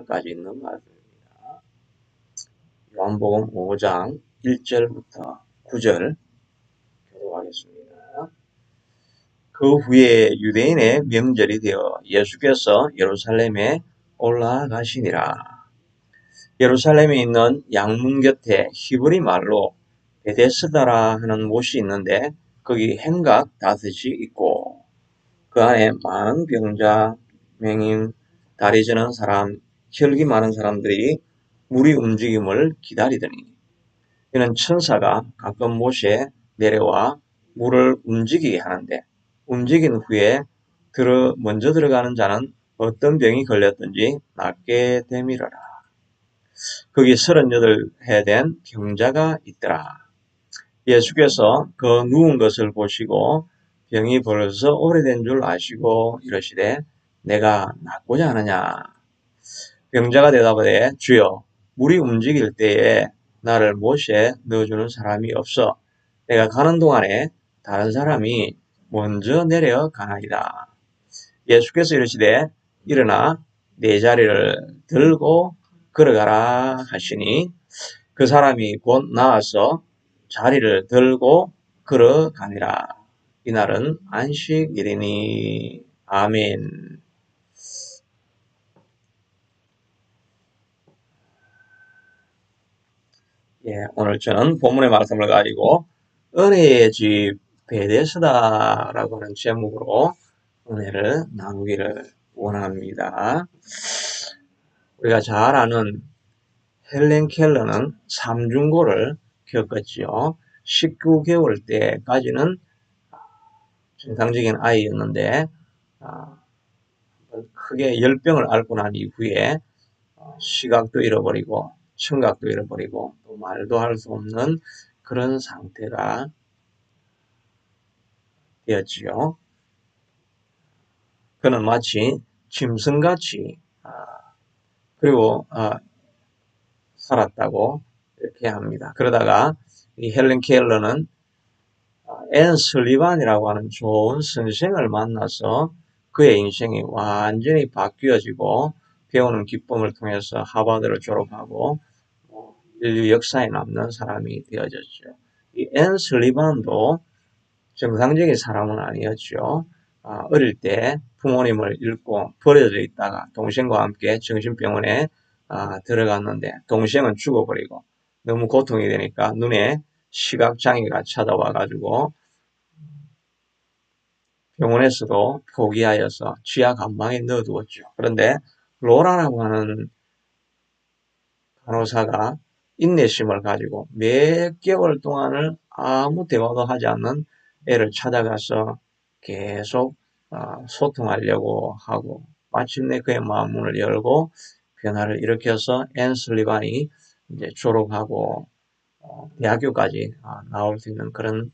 까지 있는 말씀입니다. 요한복음 5장 1절부터 9절 교독하겠습니다. 그 후에 유대인의 명절이 되어 예수께서 예루살렘에 올라가시니라. 예루살렘에 있는 양문 곁에 히브리 말로 베데스다라 하는 못이 있는데 거기 행각 5이 있고 그 안에 많은 병자, 맹인, 다리 저는 사람, 혈기 많은 사람들이 물이 움직임을 기다리더니 이는 천사가 가끔 못에 내려와 물을 움직이게 하는데 움직인 후에 먼저 들어가는 자는 어떤 병이 걸렸든지 낫게 되밀어라. 거기 38해 된 병자가 있더라. 예수께서 그 누운 것을 보시고 병이 벌써 오래된 줄 아시고 이러시되 내가 낫고자 하느냐. 병자가 대답하되 주여 물이 움직일 때에 나를 못에 넣어주는 사람이 없어 내가 가는 동안에 다른 사람이 먼저 내려가나이다. 예수께서 이러시되 일어나 네 자리를 들고 걸어가라 하시니 그 사람이 곧 나와서 자리를 들고 걸어가니라. 이날은 안식일이니. 아멘. 예, 오늘 저는 본문의 말씀을 가지고 은혜의 집 베데스다라고 하는 제목으로 은혜를 나누기를 원합니다. 우리가 잘 아는 헬렌 켈러는 삼중고를 겪었지요. 19개월 때까지는 정상적인 아이였는데 크게 열병을 앓고 난 이후에 시각도 잃어버리고 청각도 잃어버리고 또 말도 할 수 없는 그런 상태가 되었지요. 그는 마치 짐승같이 그리고 살았다고 이렇게 합니다. 그러다가 이 헬렌 켈러는 앤 설리반이라고 하는 좋은 선생을 만나서 그의 인생이 완전히 바뀌어지고 배우는 기쁨을 통해서 하버드를 졸업하고 인류 역사에 남는 사람이 되어졌죠. 이 앤 설리반도 정상적인 사람은 아니었죠. 어릴 때 부모님을 잃고 버려져 있다가 동생과 함께 정신병원에 들어갔는데 동생은 죽어버리고 너무 고통이 되니까 눈에 시각장애가 찾아와가지고 병원에서도 포기하여서 지하 감방에 넣어두었죠. 그런데 로라라고 하는 간호사가 인내심을 가지고 몇 개월 동안을 아무 대화도 하지 않는 애를 찾아가서 계속 소통하려고 하고 마침내 그의 마음문을 열고 변화를 일으켜서 앤 슬리반이 이제 졸업하고 대학교까지 나올 수 있는 그런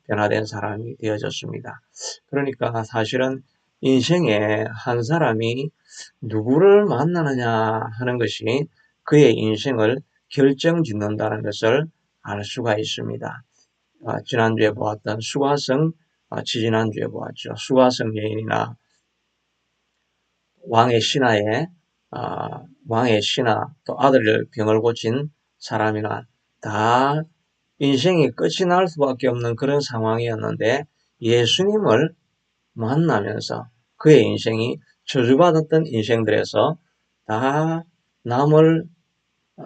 변화된 사람이 되어졌습니다. 그러니까 사실은 인생에 한 사람이 누구를 만나느냐 하는 것이 그의 인생을 결정짓는다는 것을 알 수가 있습니다. 지난주에 보았던 수가성, 지지난주에 보았죠. 수가성 여인이나 왕의 신하, 또 아들을 병을 고친 사람이나 다 인생이 끝이 날 수밖에 없는 그런 상황이었는데 예수님을 만나면서 그의 인생이 저주받았던 인생들에서 다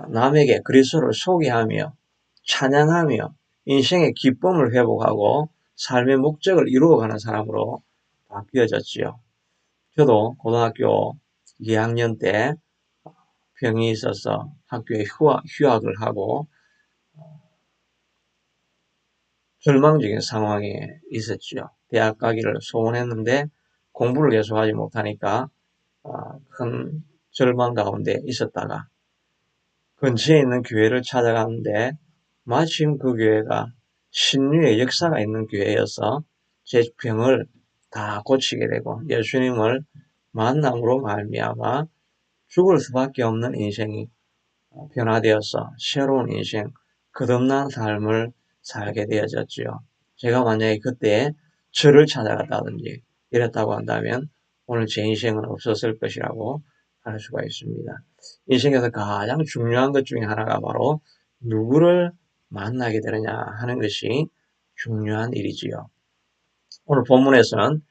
남에게 그리스도를 소개하며 찬양하며 인생의 기쁨을 회복하고 삶의 목적을 이루어가는 사람으로 바뀌어졌지요. 저도 고등학교 2학년 때 병이 있어서 학교에 휴학을 하고 절망적인 상황에 있었죠. 대학 가기를 소원했는데 공부를 계속하지 못하니까 큰 절망 가운데 있었다가 근처에 있는 교회를 찾아갔는데 마침 그 교회가 신유의 역사가 있는 교회여서 제 병을 다 고치게 되고 예수님을 만남으로 말미암아 죽을 수밖에 없는 인생이 변화되어서 새로운 인생, 거듭난 삶을 살게 되어졌지요. 제가 만약에 그때 저를 찾아갔다든지 이랬다고 한다면 오늘 제 인생은 없었을 것이라고 할 수가 있습니다. 인생에서 가장 중요한 것 중에 하나가 바로 누구를 만나게 되느냐 하는 것이 중요한 일이지요. 오늘 본문에서는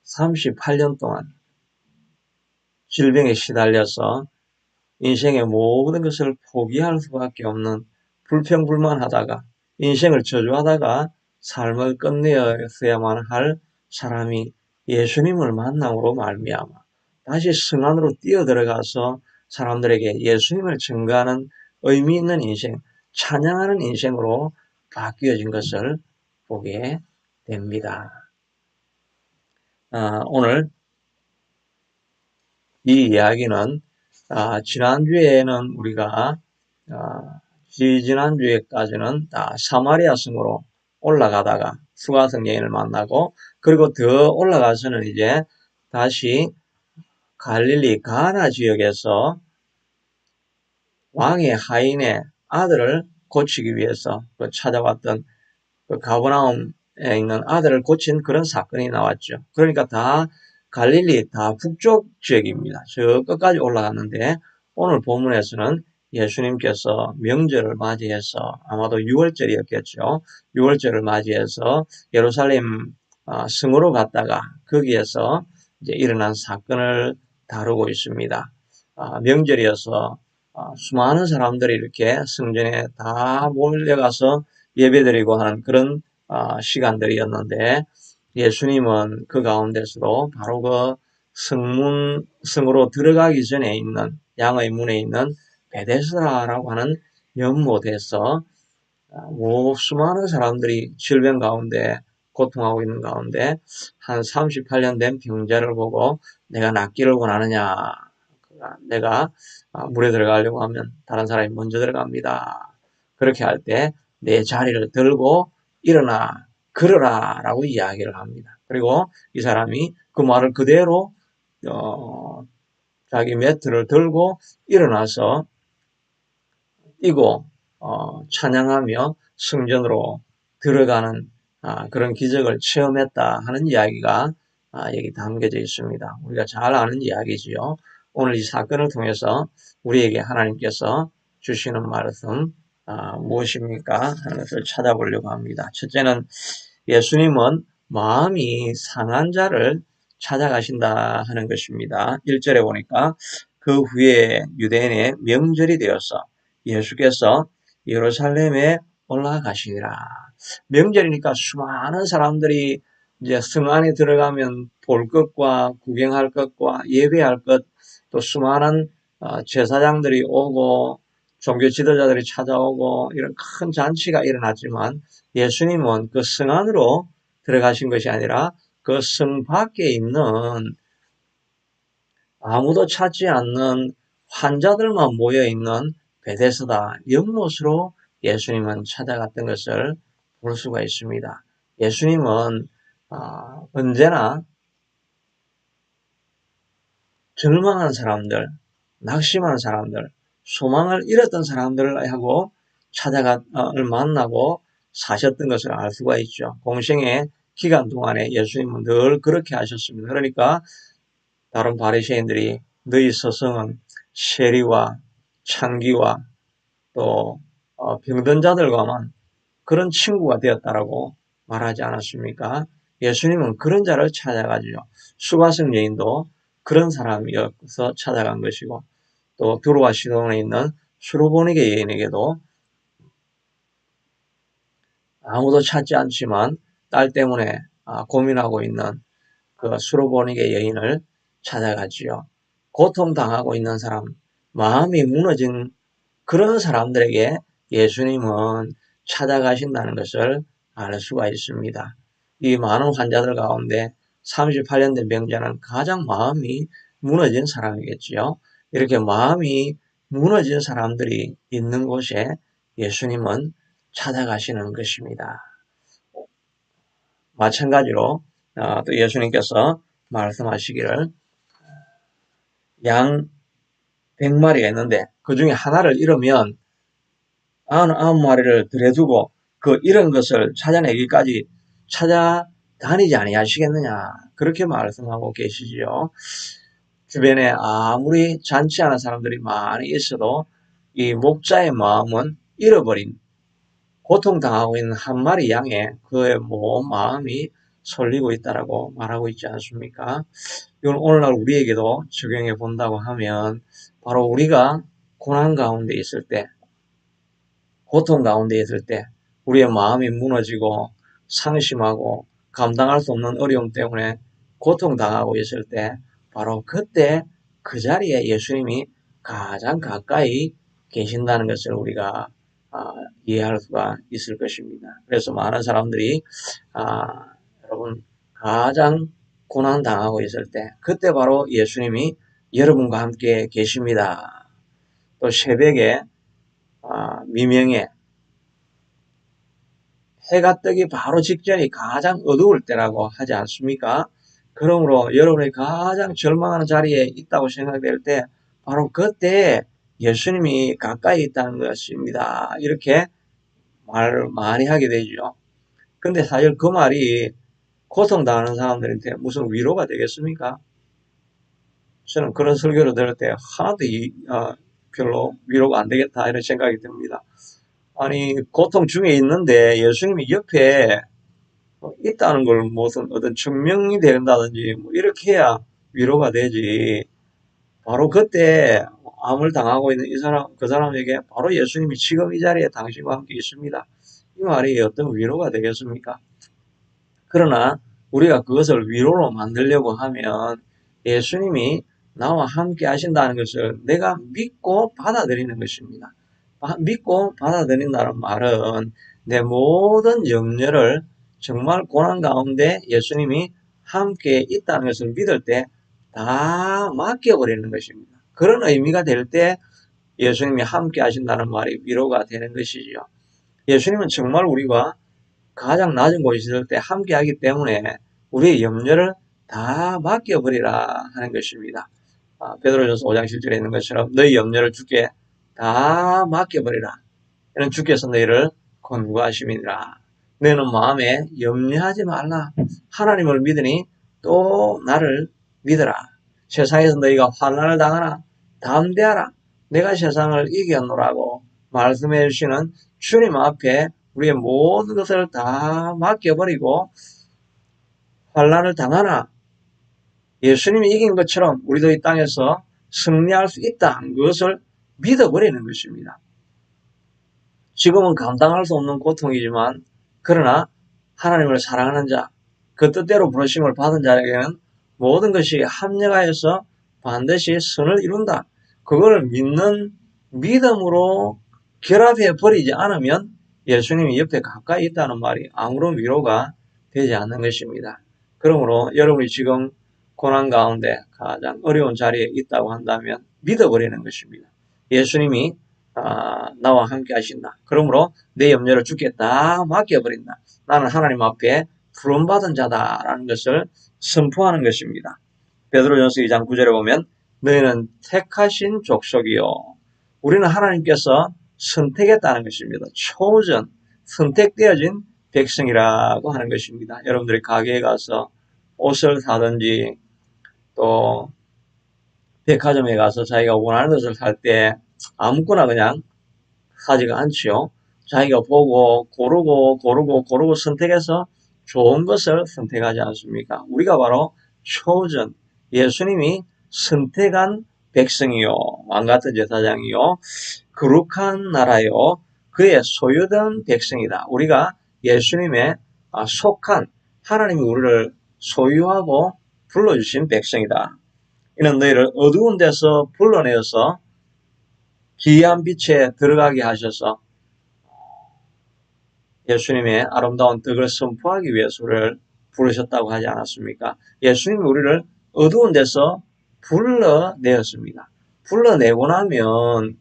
38년 동안 질병에 시달려서 인생의 모든 것을 포기할 수밖에 없는 불평불만하다가 인생을 저주하다가 삶을 끝내어야만 할 사람이 예수님을 만남으로 말미암아 다시 성 안으로 뛰어들어가서 사람들에게 예수님을 증거하는 의미 있는 인생, 찬양하는 인생으로 바뀌어진 것을 보게 됩니다. 오늘 이 이야기는 지난주에는 우리가 지난주에까지는 사마리아 성으로 올라가다가 수가성 여인을 만나고 그리고 더 올라가서는 이제 다시 갈릴리 가나 지역에서 왕의 하인의 아들을 고치기 위해서 찾아왔던 그 가버나움에 있는 아들을 고친 그런 사건이 나왔죠. 그러니까 다 갈릴리 다 북쪽 지역입니다. 저 끝까지 올라갔는데 오늘 본문에서는 예수님께서 명절을 맞이해서 아마도 6월절이었겠죠. 6월절을 맞이해서 예루살렘 성으로 갔다가 거기에서 이제 일어난 사건을 다루고 있습니다. 명절이어서 수많은 사람들이 이렇게 성전에 다 몰려가서 예배드리고 하는 그런 시간들이었는데 예수님은 그 가운데서도 바로 그 성으로 들어가기 전에 있는 양의 문에 있는 베데스다라고 하는 연못에서 수많은 사람들이 질병 가운데 고통하고 있는 가운데 한 38년 된 병자를 보고 내가 낫기를 원하느냐, 내가 물에 들어가려고 하면 다른 사람이 먼저 들어갑니다. 그렇게 할 때 내 자리를 들고 일어나 걸어라 라고 이야기를 합니다. 그리고 이 사람이 그 말을 그대로 자기 매트를 들고 일어나서 뛰고 찬양하며 성전으로 들어가는 그런 기적을 체험했다 하는 이야기가 여기 담겨져 있습니다. 우리가 잘 아는 이야기지요. 오늘 이 사건을 통해서 우리에게 하나님께서 주시는 말씀 무엇입니까? 하는 것을 찾아보려고 합니다. 첫째는 예수님은 마음이 상한 자를 찾아가신다 하는 것입니다. 1절에 보니까 그 후에 유대인의 명절이 되어서 예수께서 예루살렘에 올라가시니라. 명절이니까 수많은 사람들이 이제 성 안에 들어가면 볼 것과 구경할 것과 예배할 것, 또 수많은 제사장들이 오고 종교 지도자들이 찾아오고 이런 큰 잔치가 일어났지만 예수님은 그 성 안으로 들어가신 것이 아니라 그 성 밖에 있는 아무도 찾지 않는 환자들만 모여있는 베데스다 연못으로 예수님은 찾아갔던 것을 볼 수가 있습니다. 예수님은 언제나 절망한 사람들, 낙심한 사람들, 소망을 잃었던 사람들을 하고 만나고 사셨던 것을 알 수가 있죠. 공생의 기간 동안에 예수님은 늘 그렇게 하셨습니다. 그러니까 다른 바리새인들이 너희 스승은 세리와 창기와 또 병든 자들과만 그런 친구가 되었다라고 말하지 않았습니까? 예수님은 그런 자를 찾아가지요. 수가성 여인도 그런 사람이어서 찾아간 것이고 또 두로와 시돈에 있는 수로보니게 여인에게도 아무도 찾지 않지만 딸 때문에 고민하고 있는 그 수로보니게 여인을 찾아가지요. 고통당하고 있는 사람, 마음이 무너진 그런 사람들에게 예수님은 찾아가신다는 것을 알 수가 있습니다. 이 많은 환자들 가운데 38년 된 병자는 가장 마음이 무너진 사람이겠지요. 이렇게 마음이 무너진 사람들이 있는 곳에 예수님은 찾아가시는 것입니다. 마찬가지로 또 예수님께서 말씀하시기를 양 100마리가 있는데 그 중에 하나를 잃으면 99마리를 들여두고 그 잃은 것을 찾아내기까지 찾아다니지 아니하시겠느냐 그렇게 말씀하고 계시지요. 주변에 아무리 잔치하는 사람들이 많이 있어도 이 목자의 마음은 잃어버린, 고통당하고 있는 한 마리 양에 그의 모든 마음이 설리고 있다라고 말하고 있지 않습니까? 이건 오늘날 우리에게도 적용해 본다고 하면 바로 우리가 고난 가운데 있을 때, 고통 가운데 있을 때 우리의 마음이 무너지고 상심하고 감당할 수 없는 어려움 때문에 고통당하고 있을 때 바로 그때 그 자리에 예수님이 가장 가까이 계신다는 것을 우리가 이해할 수가 있을 것입니다. 그래서 많은 사람들이 여러분 가장 고난당하고 있을 때 그때 바로 예수님이 여러분과 함께 계십니다. 또 새벽에 미명에 해가 뜨기 바로 직전이 가장 어두울 때라고 하지 않습니까? 그러므로 여러분이 가장 절망하는 자리에 있다고 생각될 때 바로 그때 예수님이 가까이 있다는 것입니다. 이렇게 말을 많이 하게 되죠. 근데 사실 그 말이 고통당하는 사람들한테 무슨 위로가 되겠습니까? 저는 그런 설교를 들을 때 하나도 별로 위로가 안 되겠다 이런 생각이 듭니다. 아니 고통 중에 있는데 예수님이 옆에 있다는 걸 무슨 어떤 증명이 된다든지 뭐 이렇게 해야 위로가 되지. 바로 그때 암을 당하고 있는 이 사람 그 사람에게 바로 예수님이 지금 이 자리에 당신과 함께 있습니다. 이 말이 어떤 위로가 되겠습니까? 그러나 우리가 그것을 위로로 만들려고 하면 예수님이 나와 함께 하신다는 것을 내가 믿고 받아들이는 것입니다. 믿고 받아들인다는 말은 내 모든 염려를 정말 고난 가운데 예수님이 함께 있다는 것을 믿을 때 다 맡겨버리는 것입니다. 그런 의미가 될 때 예수님이 함께 하신다는 말이 위로가 되는 것이죠. 예수님은 정말 우리가 가장 낮은 곳에 있을 때 함께 하기 때문에 우리의 염려를 다 맡겨버리라 하는 것입니다. 베드로전서 5장 7절에 있는 것처럼 너희 염려를 주께 다 맡겨버리라. 이는 주께서 너희를 권고하심이니라. 너희는 마음에 염려하지 말라. 하나님을 믿으니 또 나를 믿어라. 세상에서 너희가 환난을 당하나 담대하라. 내가 세상을 이겼노라고 말씀해 주시는 주님 앞에 우리의 모든 것을 다 맡겨버리고 환난을 당하나 예수님이 이긴 것처럼 우리도 이 땅에서 승리할 수 있다는 것을 믿어버리는 것입니다. 지금은 감당할 수 없는 고통이지만 그러나 하나님을 사랑하는 자, 그 뜻대로 부르심을 받은 자에게는 모든 것이 합력하여서 반드시 선을 이룬다. 그걸 믿는 믿음으로 결합해 버리지 않으면 예수님이 옆에 가까이 있다는 말이 아무런 위로가 되지 않는 것입니다. 그러므로 여러분이 지금 고난 가운데 가장 어려운 자리에 있다고 한다면 믿어버리는 것입니다. 예수님이 나와 함께 하신다. 그러므로 내 염려를 주께 다 맡겨버린다. 나는 하나님 앞에 부름받은 자다라는 것을 선포하는 것입니다. 베드로전서 2장 9절에 보면 너희는 택하신 족속이요. 우리는 하나님께서 선택했다는 것입니다. chosen, 선택되어진 백성이라고 하는 것입니다. 여러분들이 가게에 가서 옷을 사든지 또 백화점에 가서 자기가 원하는 것을 살 때 아무거나 그냥 사지가 않지요. 자기가 보고 고르고 선택해서 좋은 것을 선택하지 않습니까? 우리가 바로 chosen, 예수님이 선택한 백성이요, 왕같은 제사장이요, 거룩한 나라요, 그의 소유된 백성이다. 우리가 예수님의 속한 하나님이 우리를 소유하고 불러주신 백성이다. 이는 너희를 어두운 데서 불러내어서 기이한 빛에 들어가게 하셔서 예수님의 아름다운 덕을 선포하기 위해서 우리를 부르셨다고 하지 않았습니까? 예수님이 우리를 어두운 데서 불러내었습니다. 불러내고 나면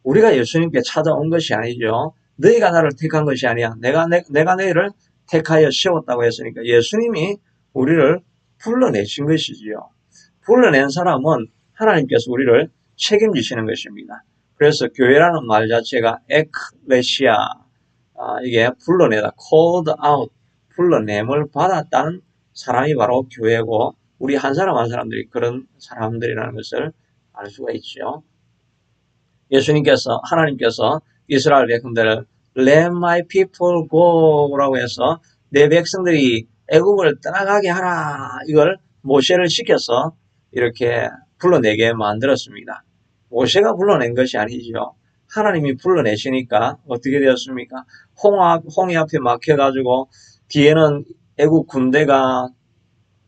우리가 예수님께 찾아온 것이 아니죠. 너희가 나를 택한 것이 아니야. 내가 너희를 택하여 세웠다고 했으니까 예수님이 우리를 불러내신 것이지요. 불러낸 사람은 하나님께서 우리를 책임지시는 것입니다. 그래서 교회라는 말 자체가 에클레시아, 이게 불러내다, called out, 불러냄을 받았다는 사람이 바로 교회고 우리 한 사람 한 사람들이 그런 사람들이라는 것을 알 수가 있죠. 하나님께서 이스라엘 백성들을 Let my people go라고 해서 내 백성들이 애굽을 떠나가게 하라. 이걸 모세를 시켜서 이렇게 불러내게 만들었습니다. 모세가 불러낸 것이 아니죠. 하나님이 불러내시니까 어떻게 되었습니까? 홍해 앞에 막혀가지고 뒤에는 애굽 군대가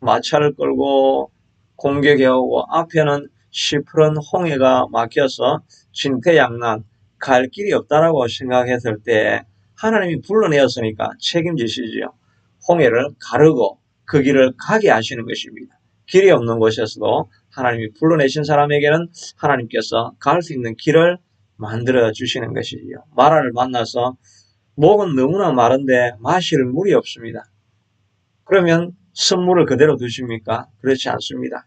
마차를 끌고 공격해오고 앞에는 시푸른 홍해가 막혀서 진퇴양난 갈 길이 없다라고 생각했을 때 하나님이 불러내었으니까 책임지시지요. 홍해를 가르고 그 길을 가게 하시는 것입니다. 길이 없는 곳에서도 하나님이 불러내신 사람에게는 하나님께서 갈 수 있는 길을 만들어 주시는 것이지요. 마라를 만나서 목은 너무나 마른데 마실 물이 없습니다. 그러면 선물을 그대로 두십니까? 그렇지 않습니다.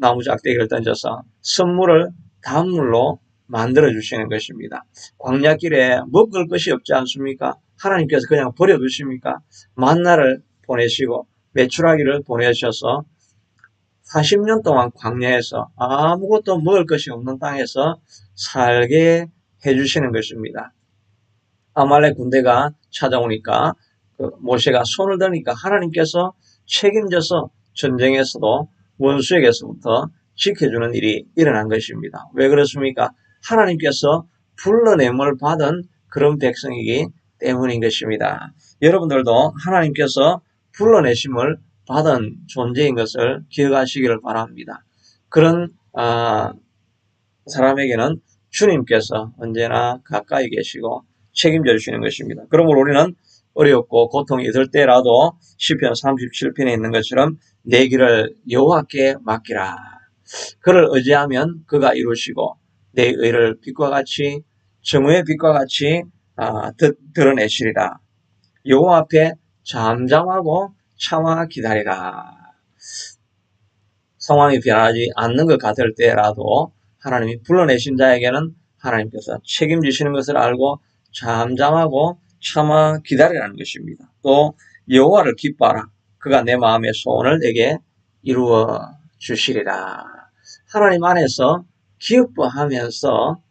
나무 짝대기를 던져서 선물을 단물로 만들어 주시는 것입니다. 광야길에 먹을 것이 없지 않습니까? 하나님께서 그냥 버려두십니까? 만나를 보내시고 메추라기를 보내셔서 40년 동안 광야에서 아무것도 먹을 것이 없는 땅에서 살게 해주시는 것입니다. 아말렉 군대가 찾아오니까 모세가 손을 드니까 하나님께서 책임져서 전쟁에서도 원수에게서부터 지켜주는 일이 일어난 것입니다. 왜 그렇습니까? 하나님께서 불러냄을 받은 그런 백성이기 때문인 것입니다. 여러분들도 하나님께서 불러내심을 받은 존재인 것을 기억하시기를 바랍니다. 그런 사람에게는 주님께서 언제나 가까이 계시고 책임져 주시는 것입니다. 그러므로 우리는 어렵고 고통이 있을 때라도 시편 37편에 있는 것처럼 내 길을 여호와께 맡기라. 그를 의지하면 그가 이루시고 내 의를 빛과 같이 정오의 빛과 같이 드러내시리라. 여호와 앞에 잠잠하고 참아 기다리라. 상황이 변하지 않는 것 같을 때라도 하나님이 불러내신 자에게는 하나님께서 책임지시는 것을 알고 잠잠하고 참아 기다리라는 것입니다. 또 여호와를 기뻐하라. 그가 내 마음의 소원을 내게 이루어 주시리라. 하나님 안에서 기뻐하면서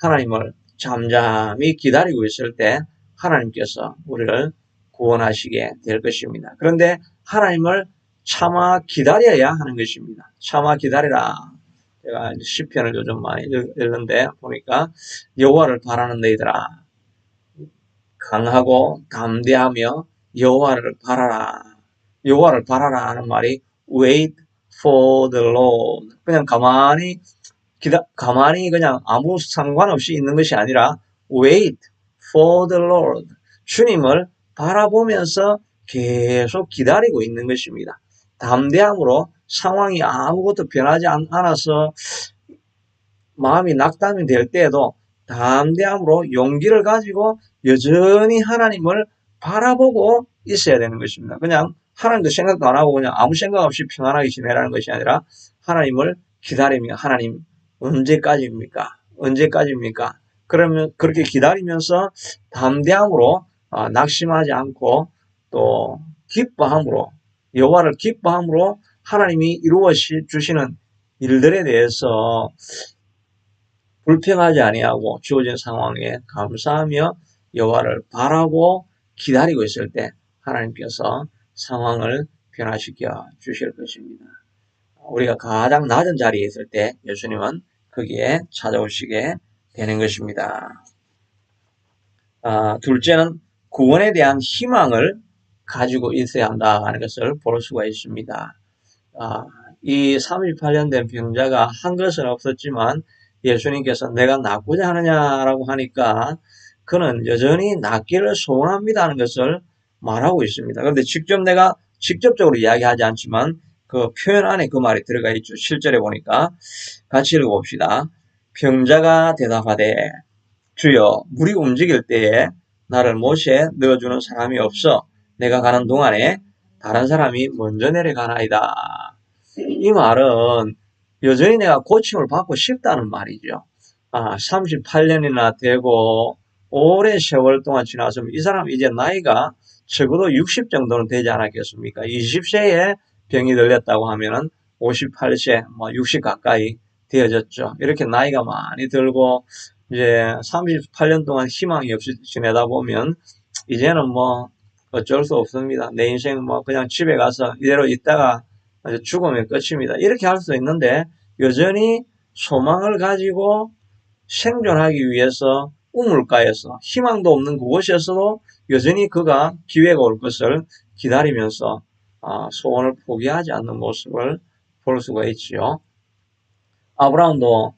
하나님을 잠잠히 기다리고 있을 때 하나님께서 우리를 구원하시게 될 것입니다. 그런데 하나님을 참아 기다려야 하는 것입니다. 참아 기다리라. 제가 시편을 요즘 많이 읽는데 보니까 여호와를 바라는 너희들아 강하고 담대하며 여호와를 바라라. 여호와를 바라라 하는 말이 wait for the Lord. 그냥 가만히 그냥 아무 상관없이 있는 것이 아니라 wait for the Lord. 주님을 바라보면서 계속 기다리고 있는 것입니다. 담대함으로 상황이 아무것도 변하지 않아서 마음이 낙담이 될 때에도 담대함으로 용기를 가지고 여전히 하나님을 바라보고 있어야 되는 것입니다. 그냥 하나님도 생각도 안 하고 그냥 아무 생각 없이 평안하게 지내라는 것이 아니라 하나님을 기다리며 하나님 언제까지입니까? 언제까지입니까? 그러면 그렇게 기다리면서 담대함으로 낙심하지 않고 또 기뻐함으로 여호와를 기뻐함으로 하나님이 이루어 주시는 일들에 대해서 불평하지 아니하고 주어진 상황에 감사하며 여호와를 바라고 기다리고 있을 때 하나님께서 상황을 변화시켜 주실 것입니다. 우리가 가장 낮은 자리에 있을 때 예수님은 거기에 찾아오시게 되는 것입니다. 둘째는 구원에 대한 희망을 가지고 있어야 한다는 것을 볼 수가 있습니다. 이 38년 된 병자가 한 것은 없었지만 예수님께서 내가 낫고자 하느냐라고 하니까 그는 여전히 낫기를 소원합니다 하는 것을 말하고 있습니다. 그런데 내가 직접적으로 이야기하지 않지만 그 표현 안에 그 말이 들어가 있죠. 7절에 보니까 같이 읽어봅시다. 병자가 대답하되 주여 물이 움직일 때에 나를 못에 넣어주는 사람이 없어 내가 가는 동안에 다른 사람이 먼저 내려가나이다. 이 말은 여전히 내가 고침을 받고 싶다는 말이죠. 38년이나 되고 오랜 세월 동안 지나서 이 사람 이제 나이가 적어도 60 정도는 되지 않았겠습니까? 20세에 병이 들렸다고 하면은 58세, 60 가까이 되어졌죠. 이렇게 나이가 많이 들고 이제 38년 동안 희망이 없이 지내다 보면 이제는 어쩔 수 없습니다. 내 인생 그냥 집에 가서 이대로 있다가 죽으면 끝입니다. 이렇게 할 수 있는데 여전히 소망을 가지고 생존하기 위해서 우물가에서 희망도 없는 그곳에서도 여전히 그가 기회가 올 것을 기다리면서 소원을 포기하지 않는 모습을 볼 수가 있지요. 아브라함도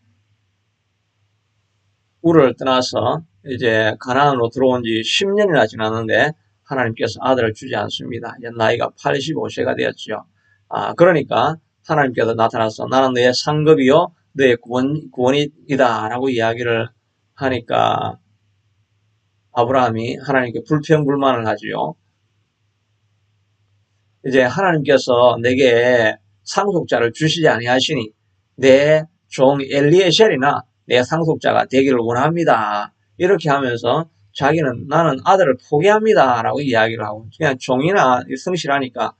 우르를 떠나서 이제 가나안으로 들어온 지 10년이나 지났는데 하나님께서 아들을 주지 않습니다. 이제 나이가 85세가 되었죠. 그러니까 하나님께서 나타나서 나는 너의 상급이요 너의 구원이다 라고 이야기를 하니까 아브라함이 하나님께 불평불만을 하지요. 이제 하나님께서 내게 상속자를 주시지 아니하시니 내 종 엘리에셀이나 내 상속자가 되기를 원합니다. 이렇게 하면서 자기는 나는 아들을 포기합니다 라고 이야기를 하고 그냥 종이나 성실하니까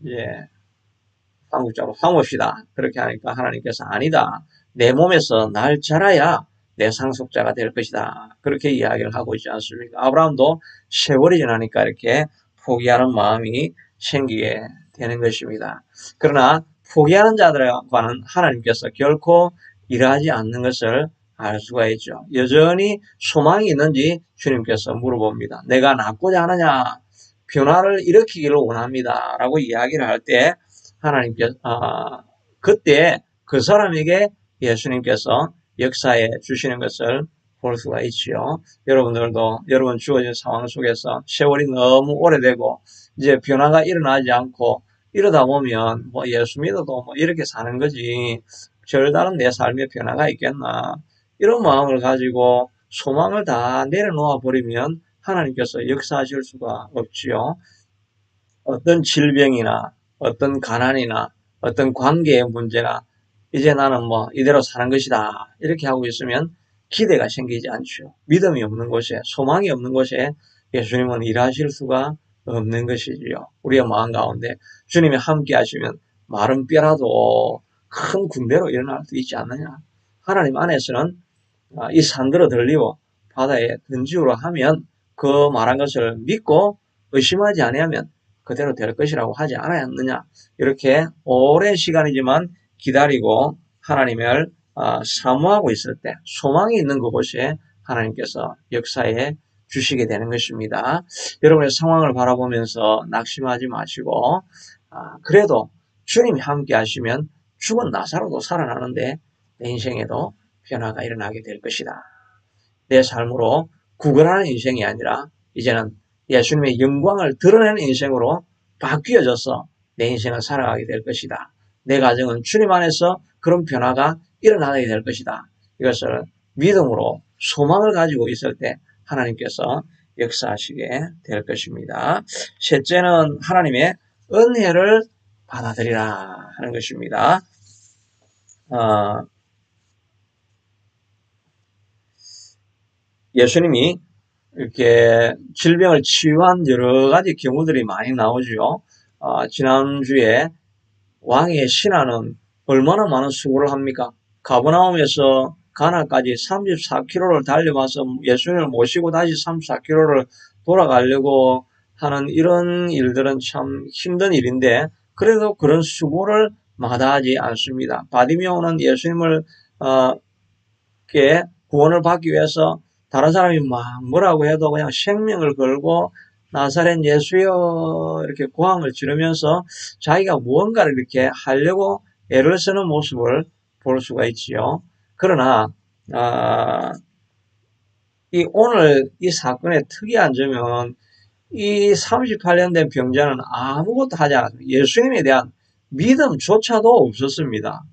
이제 상속자로 삼읍시다. 그렇게 하니까 하나님께서 아니다. 내 몸에서 날 자라야 내 상속자가 될 것이다. 그렇게 이야기를 하고 있지 않습니까? 아브라함도 세월이 지나니까 이렇게 포기하는 마음이 생기게 되는 것입니다. 그러나 포기하는 자들과는 하나님께서 결코 일하지 않는 것을 알 수가 있죠. 여전히 소망이 있는지 주님께서 물어봅니다. 내가 낫고자 하느냐? 변화를 일으키기를 원합니다. 라고 이야기를 할 때 하나님께서 그때 그 사람에게 예수님께서 역사해 주시는 것을 볼 수가 있지요. 여러분들도 여러분 주어진 상황 속에서 세월이 너무 오래되고 이제 변화가 일어나지 않고 이러다 보면 예수 믿어도 이렇게 사는 거지 별다른 내 삶에 변화가 있겠나 이런 마음을 가지고 소망을 다 내려놓아 버리면 하나님께서 역사하실 수가 없지요. 어떤 질병이나 어떤 가난이나 어떤 관계의 문제나 이제 나는 이대로 사는 것이다 이렇게 하고 있으면 기대가 생기지 않죠. 믿음이 없는 곳에 소망이 없는 곳에 예수님은 일하실 수가 없는 것이지요. 우리의 마음 가운데 주님이 함께 하시면 마른 뼈라도 큰 군대로 일어날 수 있지 않느냐. 하나님 안에서는 이 산들어 들리고 바다에 던지우라 하면 그 말한 것을 믿고 의심하지 아니하면 그대로 될 것이라고 하지 않았느냐. 이렇게 오랜 시간이지만 기다리고 하나님을 사모하고 있을 때 소망이 있는 그곳에 하나님께서 역사해 주시게 되는 것입니다. 여러분의 상황을 바라보면서 낙심하지 마시고 그래도 주님이 함께 하시면 죽은 나사로도 살아나는데 내 인생에도 변화가 일어나게 될 것이다. 내 삶으로 구걸하는 인생이 아니라 이제는 예수님의 영광을 드러내는 인생으로 바뀌어져서 내 인생을 살아가게 될 것이다. 내 가정은 주님 안에서 그런 변화가 일어나게 될 것이다. 이것을 믿음으로 소망을 가지고 있을 때 하나님께서 역사하시게 될 것입니다. 셋째는 하나님의 은혜를 받아들이라 하는 것입니다. 예수님이 이렇게 질병을 치유한 여러 가지 경우들이 많이 나오죠. 지난주에 왕의 신하는 얼마나 많은 수고를 합니까? 가버나움에서 가나까지 34km를 달려와서 예수님을 모시고 다시 34km를 돌아가려고 하는 이런 일들은 참 힘든 일인데 그래도 그런 수고를 마다하지 않습니다. 바디메오는 예수님을 구원을 받기 위해서 다른 사람이 막 뭐라고 해도 그냥 생명을 걸고 나사렛 예수여 이렇게 고함을 지르면서 자기가 무언가를 이렇게 하려고 애를 쓰는 모습을 볼 수가 있지요. 그러나 오늘 이 사건의 특이한 점은 이 38년 된 병자는 아무것도 하지 않았습니다. 예수님에 대한 믿음조차도 없었습니다.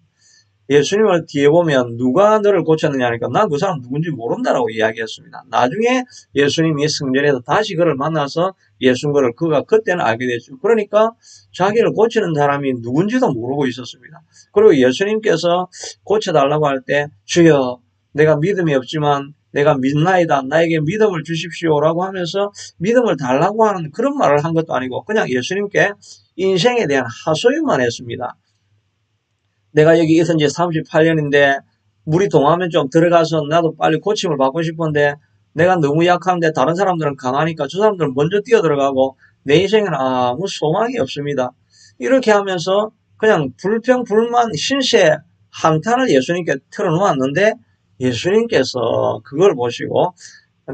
예수님을 뒤에 보면 누가 너를 고쳤느냐 하니까 난 그 사람 누군지 모른다라고 이야기했습니다. 나중에 예수님이 성전에서 다시 그를 만나서 예수님을 그가 그때는 알게 됐죠. 그러니까 자기를 고치는 사람이 누군지도 모르고 있었습니다. 그리고 예수님께서 고쳐달라고 할 때 주여 내가 믿음이 없지만 내가 믿나이다. 나에게 믿음을 주십시오라고 하면서 믿음을 달라고 하는 그런 말을 한 것도 아니고 그냥 예수님께 인생에 대한 하소연만 했습니다. 내가 여기 있은 지 38년인데 물이 동하면 좀 들어가서 나도 빨리 고침을 받고 싶은데 내가 너무 약한데 다른 사람들은 강하니까 저 사람들은 먼저 뛰어들어가고 내 인생에는 아무 소망이 없습니다. 이렇게 하면서 그냥 불평, 불만, 신세, 한탄을 예수님께 틀어놓았는데 예수님께서 그걸 보시고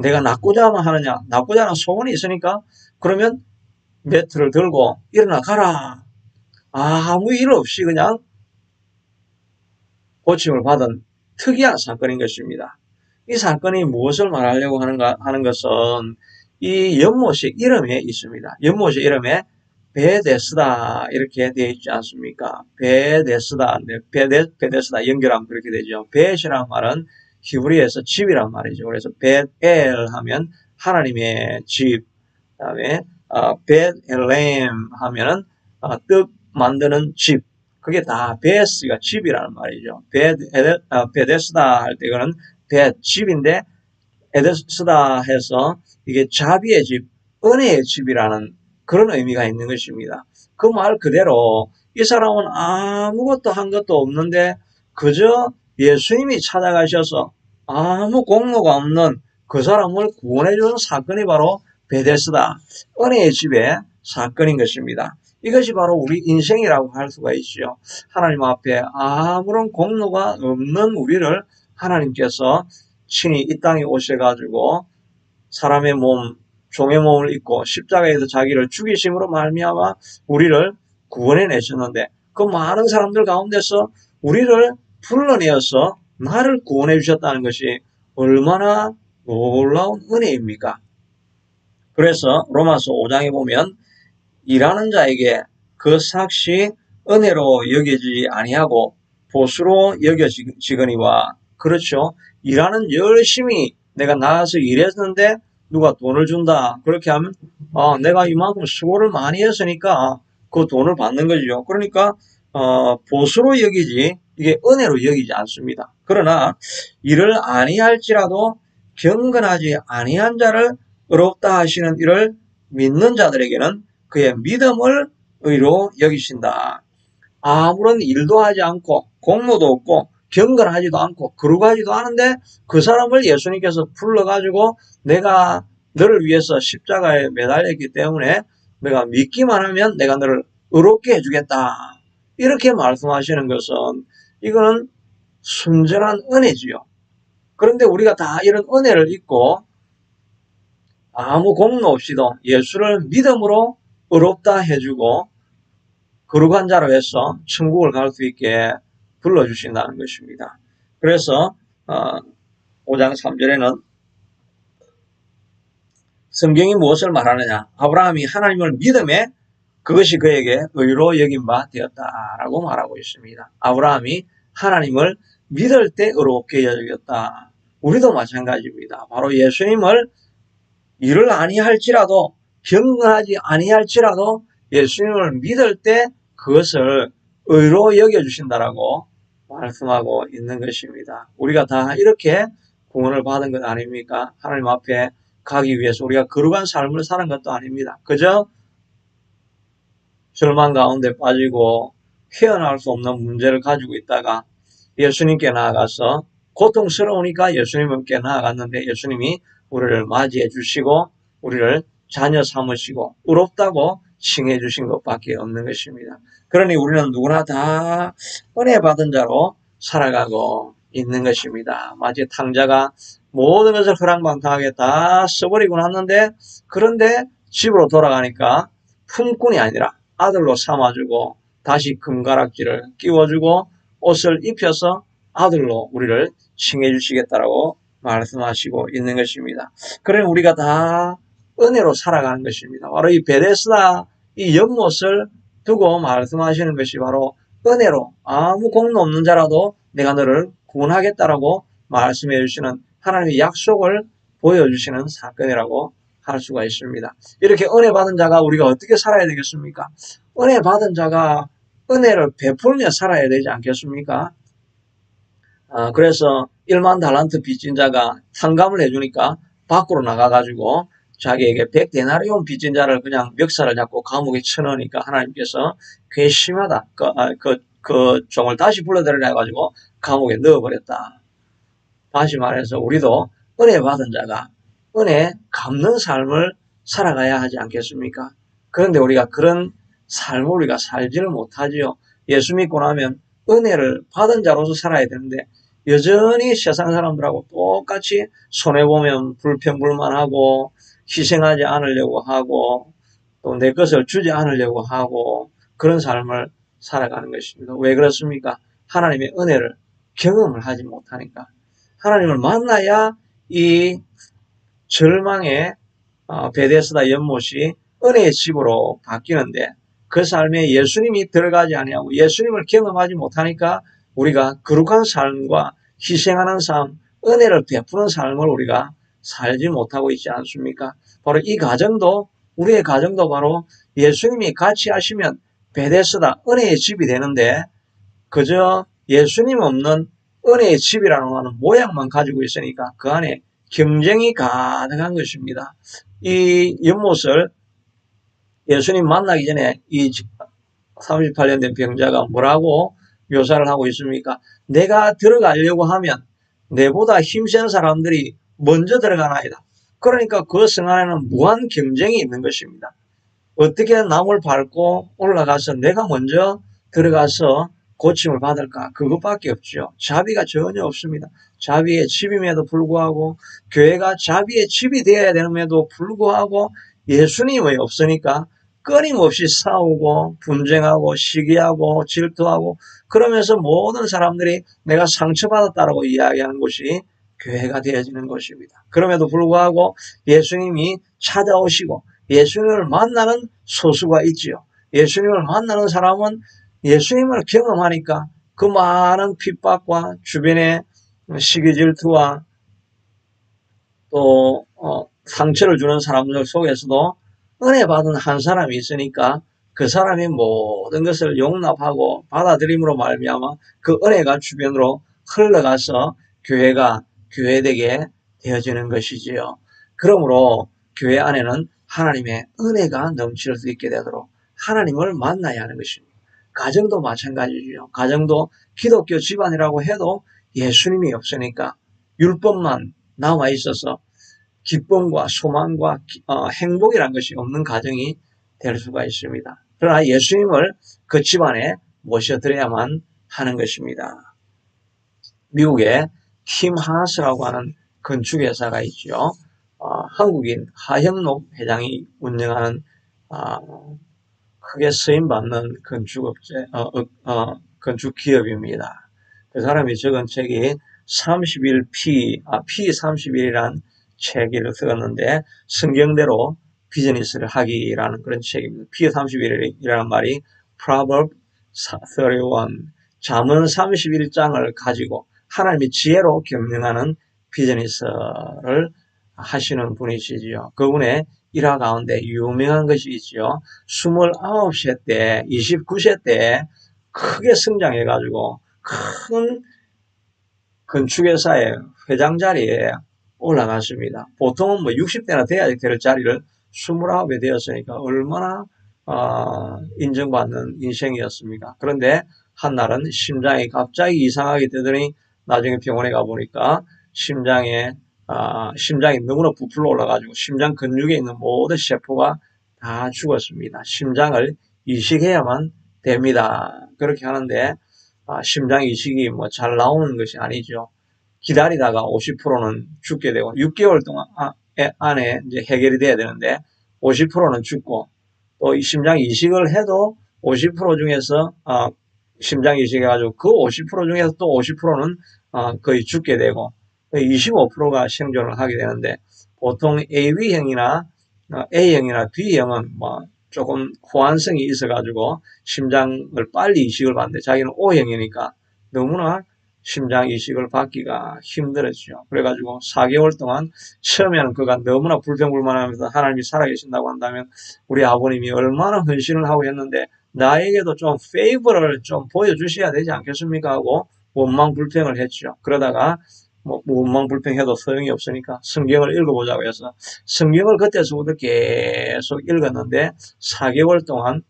내가 낫고자 하느냐, 낫고자 하는 소원이 있으니까 그러면 매트를 들고 일어나 가라. 아무 일 없이 그냥 고침을 받은 특이한 사건인 것입니다. 이 사건이 무엇을 말하려고 하는 것은 이 연못의 이름에 있습니다. 연못의 이름에 베데스다 이렇게 되어 있지 않습니까? 베데스다, 베데스다 연결하면 그렇게 되죠. 베시란 말은 히브리에서 집이란 말이죠. 그래서 베엘 하면 하나님의 집, 그다음에 베엘렘 하면은 떡 만드는 집. 그게 다 베스가 집이라는 말이죠. 베데스다 할 때 이거는 집인데 에데스다 해서 이게 자비의 집, 은혜의 집이라는 그런 의미가 있는 것입니다. 그 말 그대로 이 사람은 아무것도 한 것도 없는데 그저 예수님이 찾아가셔서 아무 공로가 없는 그 사람을 구원해 주는 사건이 바로 베데스다, 은혜의 집의 사건인 것입니다. 이것이 바로 우리 인생이라고 할 수가 있죠. 하나님 앞에 아무런 공로가 없는 우리를 하나님께서 친히 이 땅에 오셔가지고 사람의 몸, 종의 몸을 입고 십자가에서 자기를 죽이심으로 말미암아 우리를 구원해 내셨는데 그 많은 사람들 가운데서 우리를 불러내어서 나를 구원해 주셨다는 것이 얼마나 놀라운 은혜입니까? 그래서 로마서 5장에 보면 일하는 자에게 그 삭시 은혜로 여겨지지 아니하고 보수로 여겨지거니와 그렇죠. 일하는 열심히 내가 나가서 일했는데 누가 돈을 준다. 그렇게 하면 내가 이만큼 수고를 많이 했으니까 그 돈을 받는 거죠. 그러니까 보수로 여기지 이게 은혜로 여기지 않습니다. 그러나 일을 아니할지라도 경건하지 아니한 자를 의롭다 하시는 이를 믿는 자들에게는 그의 믿음을 의로 여기신다. 아무런 일도 하지 않고 공로도 없고 경건하지도 않고 거룩하지도 않은데 그 사람을 예수님께서 불러가지고 내가 너를 위해서 십자가에 매달렸기 때문에 내가 믿기만 하면 내가 너를 의롭게 해주겠다. 이렇게 말씀하시는 것은 이거는 순전한 은혜지요. 그런데 우리가 다 이런 은혜를 잊고 아무 공로 없이도 예수를 믿음으로 의롭다 해주고 거룩한 자로 해서 천국을 갈 수 있게 불러주신다는 것입니다. 그래서 5장 3절에는 성경이 무엇을 말하느냐? 아브라함이 하나님을 믿음에 그것이 그에게 의로 여긴 바 되었다라고 말하고 있습니다. 아브라함이 하나님을 믿을 때 의롭게 여겼다. 우리도 마찬가지입니다. 바로 예수님을 일을 아니할지라도 경건하지 아니할지라도 예수님을 믿을 때 그것을 의로 여겨주신다라고 말씀하고 있는 것입니다. 우리가 다 이렇게 구원을 받은 것 아닙니까? 하나님 앞에 가기 위해서 우리가 거룩한 삶을 사는 것도 아닙니다. 그저 절망 가운데 빠지고 헤어나올 수 없는 문제를 가지고 있다가 예수님께 나아가서 고통스러우니까 예수님께 나아갔는데 예수님이 우리를 맞이해 주시고 우리를 자녀 삼으시고 의롭다고 칭해 주신 것밖에 없는 것입니다. 그러니 우리는 누구나 다 은혜 받은 자로 살아가고 있는 것입니다. 마치 탕자가 모든 것을 허랑방탕하게 다 써버리고 났는데 그런데 집으로 돌아가니까 품꾼이 아니라 아들로 삼아주고 다시 금가락지를 끼워주고 옷을 입혀서 아들로 우리를 칭해 주시겠다라고 말씀하시고 있는 것입니다. 그러니 우리가 다 은혜로 살아가는 것입니다. 바로 이 베데스다 이 연못을 두고 말씀하시는 것이 바로 은혜로 아무 공로 없는 자라도 내가 너를 구원하겠다라고 말씀해 주시는 하나님의 약속을 보여주시는 사건이라고 할 수가 있습니다. 이렇게 은혜 받은 자가 우리가 어떻게 살아야 되겠습니까? 은혜 받은 자가 은혜를 베풀며 살아야 되지 않겠습니까? 그래서 1만 달란트 빚진 자가 탕감을 해주니까 밖으로 나가가지고 자기에게 100데나리온 빚진 자를 그냥 멱살을 잡고 감옥에 쳐넣으니까 하나님께서 괘씸하다. 그 종을 다시 불러들이라 해가지고 감옥에 넣어버렸다. 다시 말해서 우리도 은혜 받은 자가 은혜 갚는 삶을 살아가야 하지 않겠습니까? 그런데 우리가 그런 삶을 우리가 살지를 못하지요. 예수 믿고 나면 은혜를 받은 자로서 살아야 되는데 여전히 세상 사람들하고 똑같이 손해보면 불평불만하고 희생하지 않으려고 하고 또 내 것을 주지 않으려고 하고 그런 삶을 살아가는 것입니다. 왜 그렇습니까? 하나님의 은혜를 경험을 하지 못하니까. 하나님을 만나야 이 절망의 베데스다 연못이 은혜의 집으로 바뀌는데 그 삶에 예수님이 들어가지 아니하고 예수님을 경험하지 못하니까 우리가 거룩한 삶과 희생하는 삶, 은혜를 베푸는 삶을 우리가 살지 못하고 있지 않습니까? 바로 이 가정도 우리의 가정도 바로 예수님이 같이 하시면 베데스다 은혜의 집이 되는데 그저 예수님 없는 은혜의 집이라는 하는 모양만 가지고 있으니까 그 안에 경쟁이 가득한 것입니다. 이 연못을 예수님 만나기 전에 이 38년 된 병자가 뭐라고 묘사를 하고 있습니까? 내가 들어가려고 하면 내보다 힘센 사람들이 먼저 들어가나이다. 그러니까 그 성 안에는 무한 경쟁이 있는 것입니다. 어떻게 나무를 밟고 올라가서 내가 먼저 들어가서 고침을 받을까? 그것밖에 없죠. 자비가 전혀 없습니다. 자비의 집임에도 불구하고 교회가 자비의 집이 되어야 되는데도 불구하고 예수님이 없으니까 끊임없이 싸우고 분쟁하고 시기하고 질투하고 그러면서 모든 사람들이 내가 상처받았다라고 이야기하는 것이 교회가 되어지는 것입니다. 그럼에도 불구하고 예수님이 찾아오시고 예수님을 만나는 소수가 있지요. 예수님을 만나는 사람은 예수님을 경험하니까 그 많은 핍박과 주변의 시기 질투와 또 상처를 주는 사람들 속에서도 은혜 받은 한 사람이 있으니까 그 사람이 모든 것을 용납하고 받아들임으로 말미암아 그 은혜가 주변으로 흘러가서 교회가 교회되게 되어지는 것이지요. 그러므로 교회 안에는 하나님의 은혜가 넘칠 수 있게 되도록 하나님을 만나야 하는 것입니다. 가정도 마찬가지죠. 가정도 기독교 집안이라고 해도 예수님이 없으니까 율법만 남아 있어서 기쁨과 소망과 행복이란 것이 없는 가정이 될 수가 있습니다. 그러나 예수님을 그 집안에 모셔드려야만 하는 것입니다. 미국에 팀 하스라고 하는 건축회사가 있죠. 한국인 하형록 회장이 운영하는 크게 쓰임받는 건축 기업입니다. 그 사람이 적은 책이 P31이란 책을 쓰었는데 성경대로 비즈니스를 하기라는 그런 책입니다. P31이라는 말이 Proverb 31, 잠언 31장을 가지고 하나님의 지혜로 경영하는 비즈니스를 하시는 분이시지요. 그분의 일화 가운데 유명한 것이 있죠. 29세 때, 29세 때 크게 성장해가지고 큰 건축회사의 회장 자리에 올라갔습니다. 보통은 60대나 돼야 될 자리를 29에 되었으니까 얼마나 인정받는 인생이었습니까? 그런데 한날은 심장이 갑자기 이상하게 되더니 나중에 병원에 가보니까 심장이 너무나 부풀어 올라가지고 심장 근육에 있는 모든 세포가 다 죽었습니다. 심장을 이식해야만 됩니다. 그렇게 하는데 심장 이식이 잘 나오는 것이 아니죠. 기다리다가 50%는 죽게 되고 6개월 동안 안에 이제 해결이 돼야 되는데 50%는 죽고 또 이 심장 이식을 해도 50% 중에서 심장 이식해가지고 그 50% 중에서 또 50%는 거의 죽게 되고 25%가 생존을 하게 되는데 보통 AB형이나 A형이나 B형은 조금 호환성이 있어가지고 심장을 빨리 이식을 받는데 자기는 O형이니까 너무나 심장 이식을 받기가 힘들었죠. 그래가지고 4개월 동안 처음에는 그가 너무나 불평불만하면서 하나님이 살아계신다고 한다면 우리 아버님이 얼마나 헌신을 하고 했는데 나에게도 좀 페이버를 좀 보여주셔야 되지 않겠습니까 하고 원망 불평을 했죠. 그러다가 뭐 무망불평해도 소용이 없으니까 성경을 읽어보자고 해서 성경을 그때서부터 계속 읽었는데 4개월 동안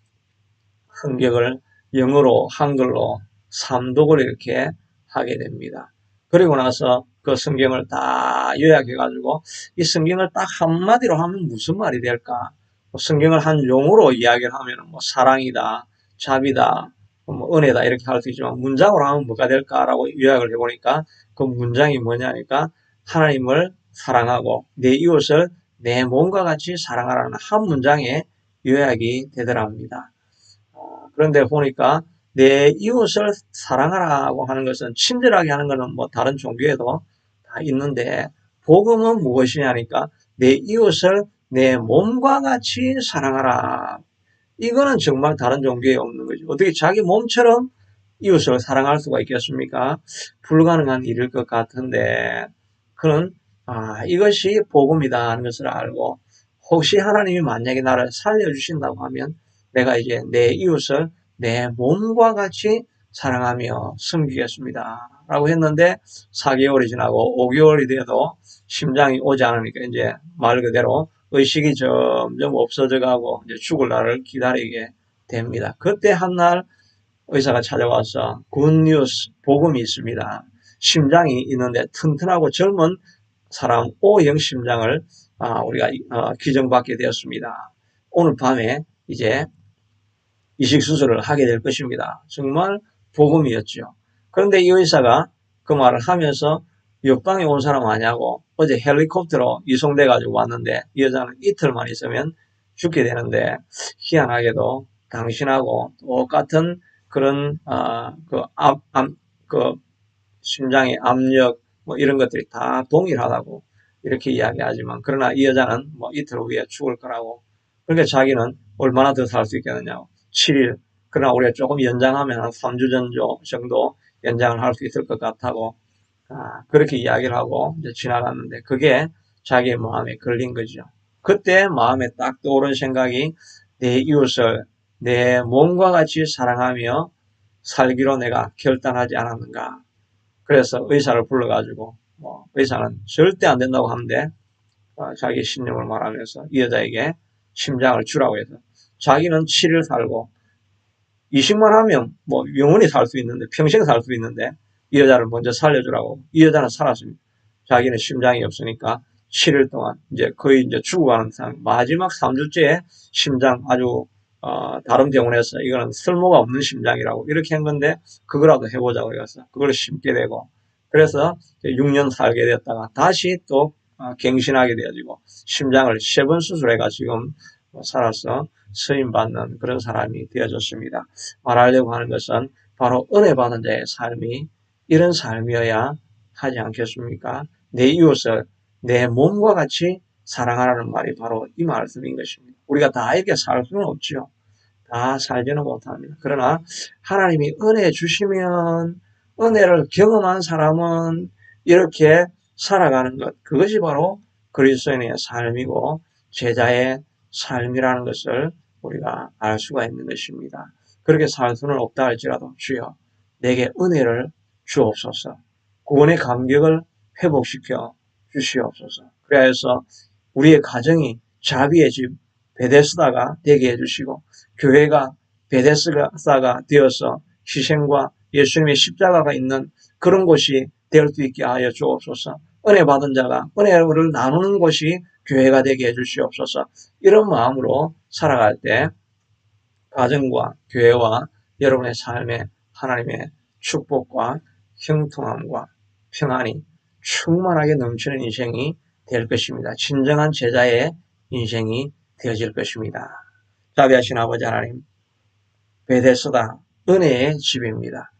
성경을 영어로 한글로 삼독을 이렇게 하게 됩니다. 그리고 나서 그 성경을 다 요약해가지고 이 성경을 딱 한마디로 하면 무슨 말이 될까? 성경을 한 용어로 이야기를 하면 뭐 사랑이다, 자비다, 뭐 은혜다 이렇게 할 수 있지만 문장으로 하면 뭐가 될까라고 요약을 해보니까 그 문장이 뭐냐니까 하나님을 사랑하고 내 이웃을 내 몸과 같이 사랑하라는 한 문장의 요약이 되더랍니다. 그런데 보니까 내 이웃을 사랑하라고 하는 것은 친절하게 하는 것은 뭐 다른 종교에도 다 있는데 복음은 무엇이냐니까 내 이웃을 내 몸과 같이 사랑하라. 이거는 정말 다른 종교에 없는 거죠. 어떻게 자기 몸처럼 이웃을 사랑할 수가 있겠습니까? 불가능한 일일 것 같은데 그는 이것이 복음이다 하는 것을 알고 혹시 하나님이 만약에 나를 살려주신다고 하면 내가 이제 내 이웃을 내 몸과 같이 사랑하며 섬기겠습니다. 라고 했는데 4개월이 지나고 5개월이 돼도 심장이 오지 않으니까 이제 말 그대로 의식이 점점 없어져 가고 이제 죽을 날을 기다리게 됩니다. 그때 한 날 의사가 찾아와서 굿뉴스 복음이 있습니다. 심장이 있는데 튼튼하고 젊은 사람 O형 심장을 우리가 기증받게 되었습니다. 오늘 밤에 이제 이식 수술을 하게 될 것입니다. 정말 복음이었죠. 그런데 이 의사가 그 말을 하면서 옆방에 온 사람 아니냐고 어제 헬리콥터로 이송돼 가지고 왔는데 이 여자는 이틀만 있으면 죽게 되는데 희한하게도 당신하고 똑같은 그런 그 심장의 압력 뭐 이런 것들이 다 동일하다고 이렇게 이야기하지만 그러나 이 여자는 뭐 이틀 후에 죽을 거라고 그러니까 자기는 얼마나 더 살 수 있겠느냐고 7일 그러나 우리가 조금 연장하면 한 3주 정도 연장을 할 수 있을 것 같다고 그렇게 이야기를 하고 이제 지나갔는데 그게 자기의 마음에 걸린 거죠. 그때 마음에 딱 떠오른 생각이 내 이웃을 내 몸과 같이 사랑하며 살기로 내가 결단하지 않았는가. 그래서 의사를 불러가지고 의사는 절대 안 된다고 하는데 자기 신념을 말하면서 이 여자에게 심장을 주라고 해서 자기는 7일 살고 이식만 하면 뭐 영원히 살 수 있는데 평생 살 수 있는데 이 여자를 먼저 살려주라고 이 여자는 살았습니다. 자기는 심장이 없으니까 7일 동안 이제 거의 이제 죽어가는 상황 마지막 3주째에 심장 아주 다른 병원에서 이거는 쓸모가 없는 심장이라고 이렇게 한 건데 그거라도 해보자고 해서 그걸 심게 되고 그래서 6년 살게 됐다가 다시 또 갱신하게 되어지고 심장을 3번 수술해가 지금 살아서 쓰임받는 그런 사람이 되어졌습니다. 말하려고 하는 것은 바로 은혜 받은 자의 삶이 이런 삶이어야 하지 않겠습니까? 내 이웃을 내 몸과 같이 사랑하라는 말이 바로 이 말씀인 것입니다. 우리가 다 이렇게 살 수는 없지요. 다 살지는 못합니다. 그러나 하나님이 은혜 주시면 은혜를 경험한 사람은 이렇게 살아가는 것 그것이 바로 그리스도인의 삶이고 제자의 삶이라는 것을 우리가 알 수가 있는 것입니다. 그렇게 살 수는 없다 할지라도 주여 내게 은혜를 주옵소서. 구원의 감격을 회복시켜 주시옵소서. 그래야 해서 우리의 가정이 자비의 집 베데스다가 되게 해주시고 교회가 베데스다가 되어서 희생과 예수님의 십자가가 있는 그런 곳이 될 수 있게 하여 주옵소서. 은혜 받은 자가 은혜를 나누는 곳이 교회가 되게 해주시옵소서. 이런 마음으로 살아갈 때 가정과 교회와 여러분의 삶에 하나님의 축복과 형통함과 평안이 충만하게 넘치는 인생이 될 것입니다. 진정한 제자의 인생이 되어질 것입니다. 자비하신 아버지 하나님, 베데스다 은혜의 집입니다.